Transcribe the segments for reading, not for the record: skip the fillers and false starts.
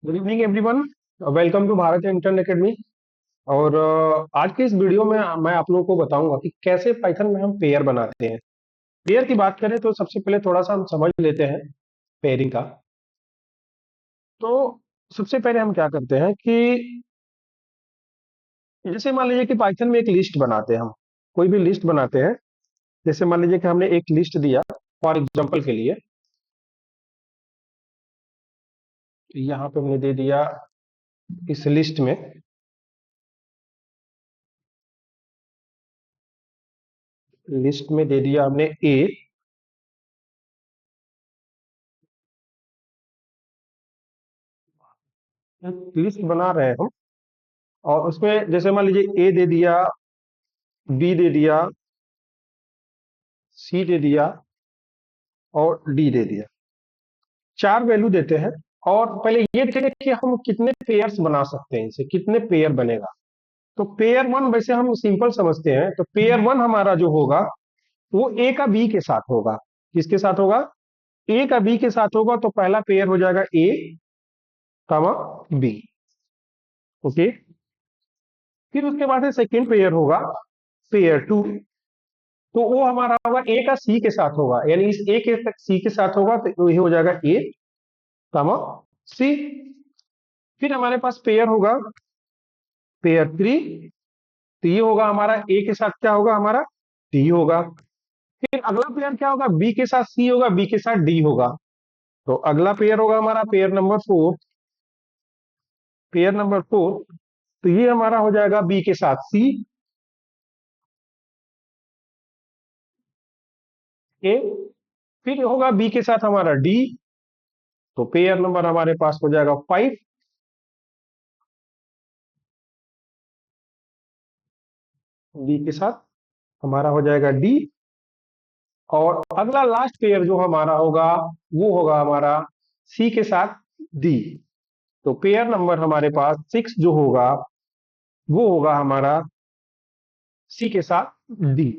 Good evening everyone. Welcome to Bharat intern academy. और आज के इस वीडियो में मैं आप लोगों को बताऊंगा कि कैसे पाइथन में हम पेयर बनाते हैं। पेयर की बात करें तो सबसे पहले थोड़ा सा हम समझ लेते हैं पेयरिंग का। तो सबसे पहले हम क्या करते हैं कि जैसे मान लीजिए कि पाइथन में एक लिस्ट बनाते हैं हम, कोई भी लिस्ट बनाते हैं। जैसे मान लीजिए कि हमने एक लिस्ट दिया फॉर एग्जाम्पल के लिए, यहाँ पे हमने दे दिया इस लिस्ट में दे दिया हमने ए। लिस्ट बना रहे हैं हम, और उसमें जैसे मान लीजिए ए दे दिया, बी दे दिया, सी दे दिया और डी दे दिया। चार वैल्यू देते हैं। और पहले ये देखेंगे कि हम कितने पेयर्स बना सकते हैं, इनसे कितने पेयर बनेगा। तो पेयर वन वैसे हम सिंपल समझते हैं, तो पेयर वन हमारा जो होगा वो ए का बी के साथ होगा। किसके साथ होगा? ए का बी के साथ होगा। तो पहला पेयर हो जाएगा ए कमा बी। ओके। फिर उसके बाद से सेकेंड पेयर होगा पेयर टू। तो वो हमारा होगा ए का सी के साथ होगा, यानी इस ए के सी के साथ होगा, तो ये हो जाएगा ए कमा सी। फिर हमारे पास पेयर होगा पेयर थ्री। तो ये होगा हमारा ए के साथ क्या होगा, हमारा डी होगा। फिर अगला पेयर क्या होगा, बी के साथ सी होगा, बी के साथ डी होगा। तो अगला पेयर होगा हमारा pair number four. Pair number four, तो ये हमारा हो जाएगा बी के साथ सी, ए। फिर होगा बी के साथ हमारा डी। तो पेयर नंबर हमारे पास हो जाएगा फाइव, बी के साथ हमारा हो जाएगा डी। और अगला लास्ट पेयर जो हमारा होगा वो होगा हमारा सी के साथ डी। तो पेयर नंबर हमारे पास सिक्स जो होगा वो होगा हमारा सी के साथ डी।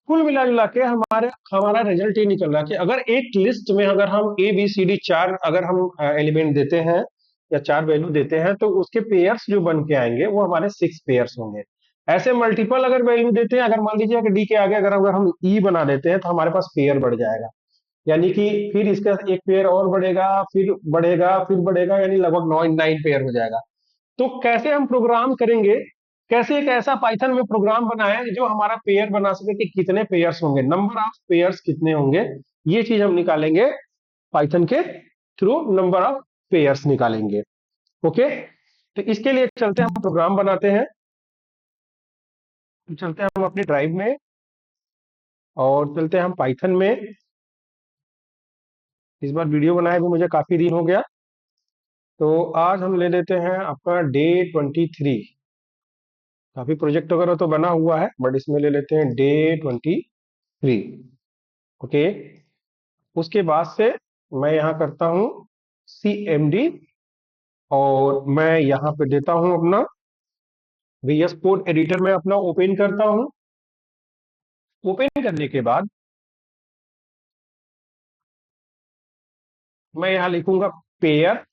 कुल मिला जुला के हमारे हमारा रिजल्ट ये निकल रहा है कि अगर एक लिस्ट में अगर हम ए बी सी डी चार अगर हम एलिमेंट देते हैं या चार वैल्यू देते हैं, तो उसके पेयर्स जो बन के आएंगे वो हमारे सिक्स पेयर्स होंगे। ऐसे मल्टीपल अगर वैल्यू देते हैं, अगर मान लीजिए कि डी के आगे अगर अगर हम ई बना देते हैं, तो हमारे पास पेयर बढ़ जाएगा। यानी कि फिर इसका एक पेयर और बढ़ेगा, फिर बढ़ेगा, फिर बढ़ेगा, यानी लगभग नौ नाइन पेयर हो जाएगा। तो कैसे हम प्रोग्राम करेंगे, कैसे एक ऐसा पाइथन में प्रोग्राम बनाए जो हमारा पेयर बना सके कि कितने पेयर्स होंगे, नंबर ऑफ पेयर्स कितने होंगे, ये चीज हम निकालेंगे पाइथन के थ्रू, नंबर ऑफ पेयर्स निकालेंगे। ओके। तो इसके लिए चलते हैं हम प्रोग्राम बनाते हैं। चलते हैं हम अपनी ड्राइव में और चलते हैं हम पाइथन में। इस बार वीडियो बनाए भी मुझे काफी दिन हो गया, तो आज हम ले लेते हैं अपना डे 23। काफी प्रोजेक्ट वगैरह तो बना हुआ है, बट इसमें ले लेते हैं डे 23। ओके। उसके बाद से मैं यहाँ करता हूँ CMD, और मैं यहाँ पे देता हूँ अपना VS कोड एडिटर में अपना ओपन करता हूँ। ओपन करने के बाद मैं यहाँ लिखूंगा pair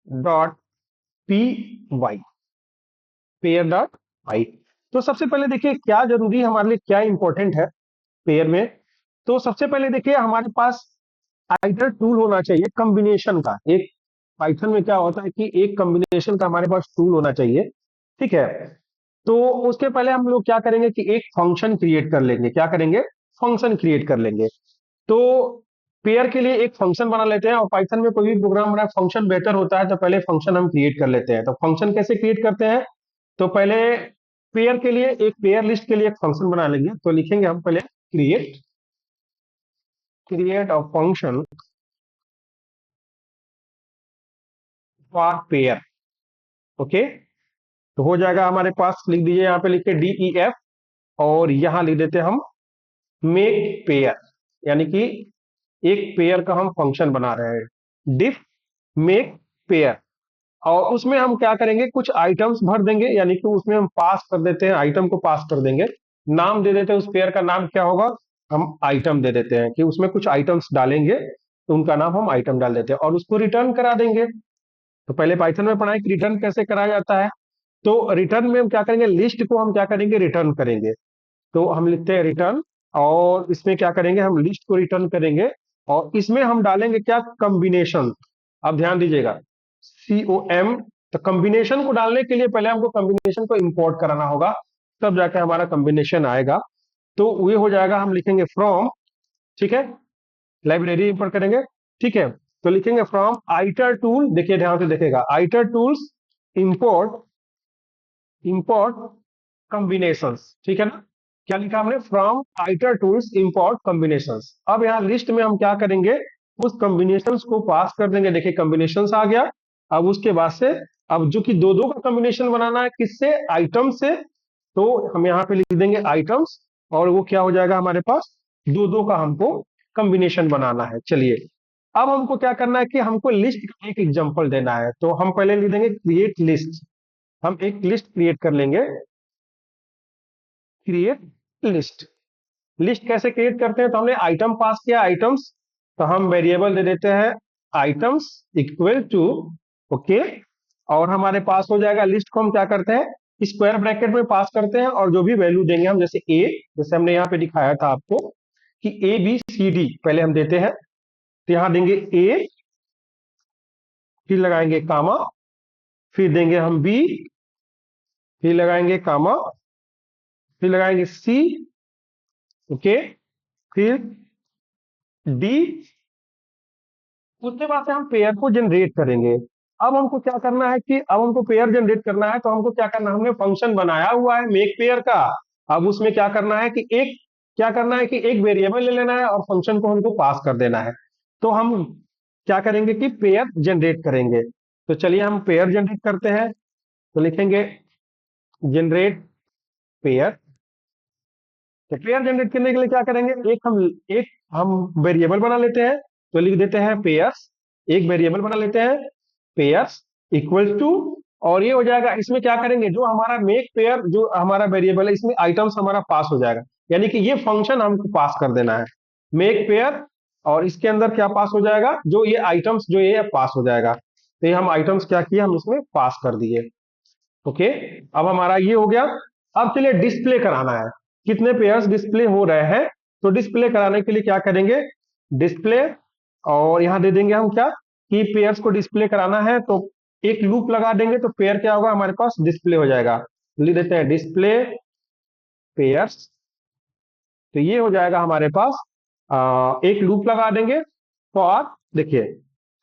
dot P Y, pair dot Y. तो सबसे पहले देखिए क्या जरूरी है हमारे लिए, क्या इंपॉर्टेंट है पेयर में। तो सबसे पहले देखिए हमारे पास आइडर टूल होना चाहिए कॉम्बिनेशन का। एक पाइथन में क्या होता है कि एक कॉम्बिनेशन का हमारे पास टूल होना चाहिए। ठीक है। तो उसके पहले हम लोग क्या करेंगे कि एक फंक्शन क्रिएट कर लेंगे। क्या करेंगे? फंक्शन क्रिएट कर लेंगे। तो पेयर के लिए एक फंक्शन बना लेते हैं, और पाइथन में कोई भी प्रोग्राम बनाए फंक्शन बेहतर होता है, तो पहले फंक्शन हम क्रिएट कर लेते हैं। तो फंक्शन कैसे क्रिएट करते हैं? तो पहले पेयर के लिए एक पेयर लिस्ट के लिए एक फंक्शन बना लेंगे। तो लिखेंगे हम पहले create create a function for pair. Okay. तो हो जाएगा हमारे पास, लिख दीजिए यहाँ पे, लिखे DEF, और यहाँ लिख देते हैं हम मेक पेयर। यानी कि एक पेयर का हम फंक्शन बना रहे हैं, डिफ मेक पेयर। और उसमें हम क्या करेंगे, कुछ आइटम्स भर देंगे, यानी कि उसमें हम पास कर देते हैं, आइटम को पास कर देंगे। नाम दे देते हैं, उस पेयर का नाम क्या होगा, हम आइटम दे देते हैं कि उसमें कुछ आइटम्स डालेंगे। तो उनका नाम हम आइटम डाल देते हैं और उसको रिटर्न करा देंगे। तो पहले पाइथन में पढ़ाए कि रिटर्न कैसे कराया जाता है। तो रिटर्न में हम क्या करेंगे, लिस्ट को हम क्या करेंगे, रिटर्न करेंगे। तो हम लिखते हैं रिटर्न, और इसमें क्या करेंगे, हम लिस्ट को रिटर्न करेंगे और इसमें हम डालेंगे क्या, कॉम्बिनेशन। अब ध्यान दीजिएगा, COM। तो कॉम्बिनेशन को डालने के लिए पहले हमको कॉम्बिनेशन को इंपोर्ट कराना होगा, तब जाके हमारा कॉम्बिनेशन आएगा। तो ये हो जाएगा, हम लिखेंगे फ्रॉम, ठीक है, लाइब्रेरी इंपोर्ट करेंगे, ठीक है। तो लिखेंगे फ्रॉम आइटर टूल, देखिए ध्यान से देखेगा, आइटर टूल्स इंपोर्ट, इंपोर्ट कॉम्बिनेशंस, ठीक है ना। क्या लिखा हमने, फ्रॉम आइटर टूल्स इंपोर्ट कॉम्बिनेशंस। अब यहाँ लिस्ट में हम क्या करेंगे, उस कॉम्बिनेशंस को पास कर देंगे। देखिए कॉम्बिनेशंस आ गया। अब उसके बाद से, अब जो कि दो दो का कॉम्बिनेशन बनाना है, किससे, आइटम से। तो हम यहाँ पे लिख देंगे आइटम्स, और वो क्या हो जाएगा हमारे पास, दो दो का हमको कॉम्बिनेशन बनाना है। चलिए, अब हमको क्या करना है कि हमको लिस्ट का एक एग्जांपल देना है। तो हम पहले लिख देंगे क्रिएट लिस्ट। हम एक लिस्ट क्रिएट कर लेंगे, क्रिएट लिस्ट। लिस्ट कैसे क्रिएट करते हैं, तो हमने आइटम पास किया, आइटम्स। तो हम वेरिएबल दे देते हैं आइटम्स इक्वल टू, ओके। और हमारे पास हो जाएगा, लिस्ट को हम क्या करते हैं, स्क्वायर ब्रैकेट में पास करते हैं, और जो भी वैल्यू देंगे हम, जैसे ए, जैसे हमने यहाँ पे दिखाया था आपको कि ABCD पहले हम देते हैं। तो यहाँ देंगे ए, फिर लगाएंगे कामा, फिर देंगे हम बी, फिर लगाएंगे कामा, फिर लगाएंगे सी, ओके, फिर डी। उसके बाद से हम पेयर को जनरेट करेंगे। अब हमको क्या करना है कि अब हमको पेयर जनरेट करना है, तो हमको क्या करना है, हमने फंक्शन बनाया हुआ है मेक पेयर का। अब उसमें क्या करना है कि एक, क्या करना है कि एक वेरिएबल ले लेना है और फंक्शन को हमको पास कर देना है। तो हम क्या करेंगे कि पेयर जनरेट करेंगे। तो चलिए हम पेयर जनरेट करते हैं। तो लिखेंगे जनरेट पेयर। तो पेयर जनरेट करने के लिए क्या करेंगे, एक हम वेरिएबल बना लेते हैं। तो लिख देते हैं पेयर्स, एक वेरिएबल बना लेते हैं पेयर्स इक्वल टू, और ये हो जाएगा, इसमें क्या करेंगे, जो हमारा मेक पेयर जो हमारा वेरिएबल है, इसमें आइटम्स हमारा पास हो जाएगा। यानी कि ये फंक्शन हमको पास कर देना है, मेक पेयर। और इसके अंदर क्या पास हो जाएगा, जो ये आइटम्स जो ये पास हो जाएगा। तो ये हम आइटम्स क्या किए, हम इसमें पास कर दिए, ओके। अब हमारा ये हो गया। अब चलिए डिस्प्ले कराना है, कितने पेयर्स डिस्प्ले हो रहे हैं। तो डिस्प्ले कराने के लिए क्या करेंगे, डिस्प्ले, और यहां दे देंगे हम क्या, कि पेयर्स को डिस्प्ले कराना है। तो एक लूप लगा देंगे, तो पेयर क्या होगा हमारे पास, डिस्प्ले हो जाएगा। लिख देते हैं डिस्प्ले पेयर्स। तो ये हो जाएगा हमारे पास, एक लूप लगा देंगे फॉर, देखिए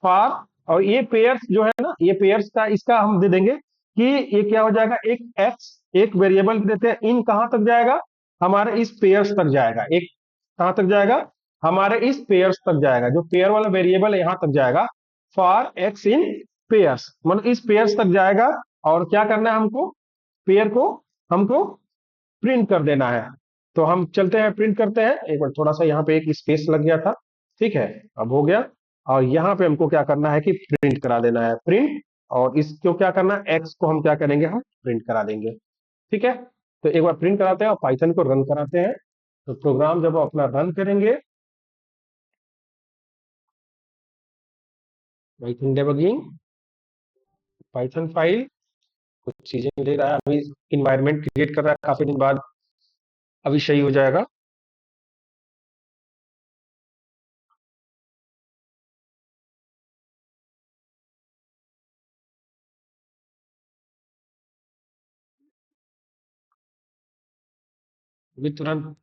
फॉर, और ये पेयर्स जो है ना, ये पेयर्स का इसका हम दे देंगे कि ये क्या हो जाएगा, एक एक्स, एक वेरिएबल देते हैं, इन कहां तक जाएगा, हमारे इस पेयर्स तक जाएगा। एक कहां तक जाएगा, हमारे इस पेयर्स तक जाएगा, जो पेयर वाला वेरिएबल है यहां तक जाएगा। फॉर एक्स इन पेयर्स, मतलब इस पेयर्स तक जाएगा। और क्या करना है हमको, पेयर को हमको प्रिंट कर देना है। तो हम चलते हैं, प्रिंट करते हैं। एक बार थोड़ा सा यहाँ पे एक स्पेस लग गया था, ठीक है, अब हो गया। और यहाँ पे हमको क्या करना है कि प्रिंट करा देना है, प्रिंट। और इसको क्या करना है, एक्स को हम क्या करेंगे, हम प्रिंट करा देंगे, ठीक है। तो एक बार प्रिंट कराते हैं और पाइथन को रन कराते हैं। तो प्रोग्राम जब अपना रन करेंगे, पाइथन डेबगिंग, पाइथन फाइल, कुछ चीजें ले रहा है अभी, इन्वायरमेंट क्रिएट कर रहा है काफी दिन बाद, अभी सही हो जाएगा। अभी तुरंत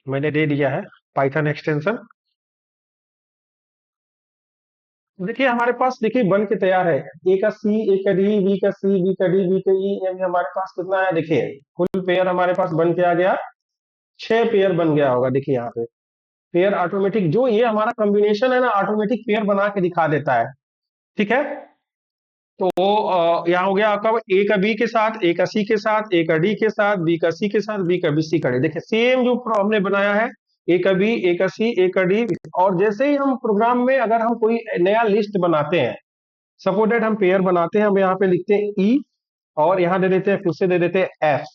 मैंने दे दिया है पाइथन एक्सटेंशन। देखिए हमारे पास, देखिए बन के तैयार है। ए का सी, ए का डी, बी का सी, बी का डी, बी का ई, यानी हमारे पास कितना है, देखिए फुल पेयर हमारे पास बन के आ गया। 6 पेयर बन गया होगा, देखिए यहाँ पे पेयर ऑटोमेटिक, जो ये हमारा कॉम्बिनेशन है ना, ऑटोमेटिक पेयर बना के दिखा देता है, ठीक है। तो यहाँ हो गया आपका, ए का बी के साथ, ए का सी के साथ, ए का डी के साथ, बी का सी के साथ, बी का बी सी का डी। देखिए सेम जो हमने बनाया है, ए का बी, ए का सी, ए का डी। और जैसे ही हम प्रोग्राम में अगर हम कोई नया लिस्ट बनाते हैं, सपोज दैट हम पेयर बनाते हैं, हम यहाँ पे लिखते हैं ई, और यहाँ दे देते हैं, फिर से दे देते हैं एफ,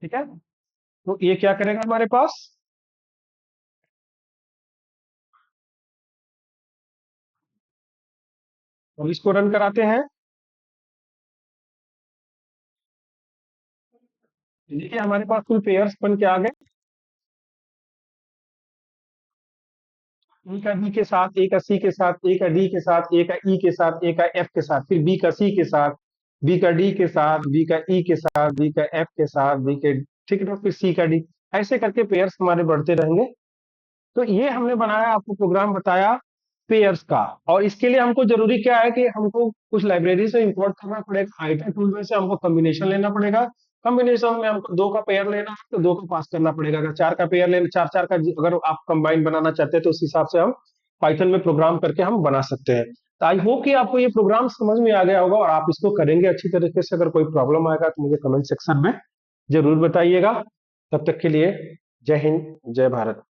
ठीक है। तो ये क्या करेगा हमारे पास, अब इसको रन कराते हैं। देखिए हमारे पास कुल पेयर्स बन के आ गए। ए का बी के साथ, ए का सी के साथ, ए का डी के साथ, ए का ई के साथ, ए का एफ के साथ, फिर बी का सी के साथ, बी का डी के साथ, बी का ई के साथ, बी का एफ के साथ, बी के, ठीक है ना, फिर सी का डी। ऐसे करके पेयर्स हमारे बढ़ते रहेंगे। तो ये हमने बनाया, आपको प्रोग्राम बताया पेयर्स का। और इसके लिए हमको जरूरी क्या है कि हमको कुछ लाइब्रेरी से इंपोर्ट करना पड़ेगा, आइटर टूल में से हमको कॉम्बिनेशन लेना पड़ेगा। कॉम्बिनेशन में हमको दो का पेयर लेना है तो दो का पास करना पड़ेगा। अगर चार का पेयर लेना, चार चार का अगर आप कंबाइन बनाना चाहते हैं तो उस हिसाब से हम पाइथन में प्रोग्राम करके हम बना सकते हैं। तो आई होप कि आपको ये प्रोग्राम समझ में आ गया होगा और आप इसको करेंगे अच्छी तरीके से। अगर कोई प्रॉब्लम आएगा तो मुझे कमेंट सेक्शन में जरूर बताइएगा। तब तक के लिए जय हिंद, जय भारत।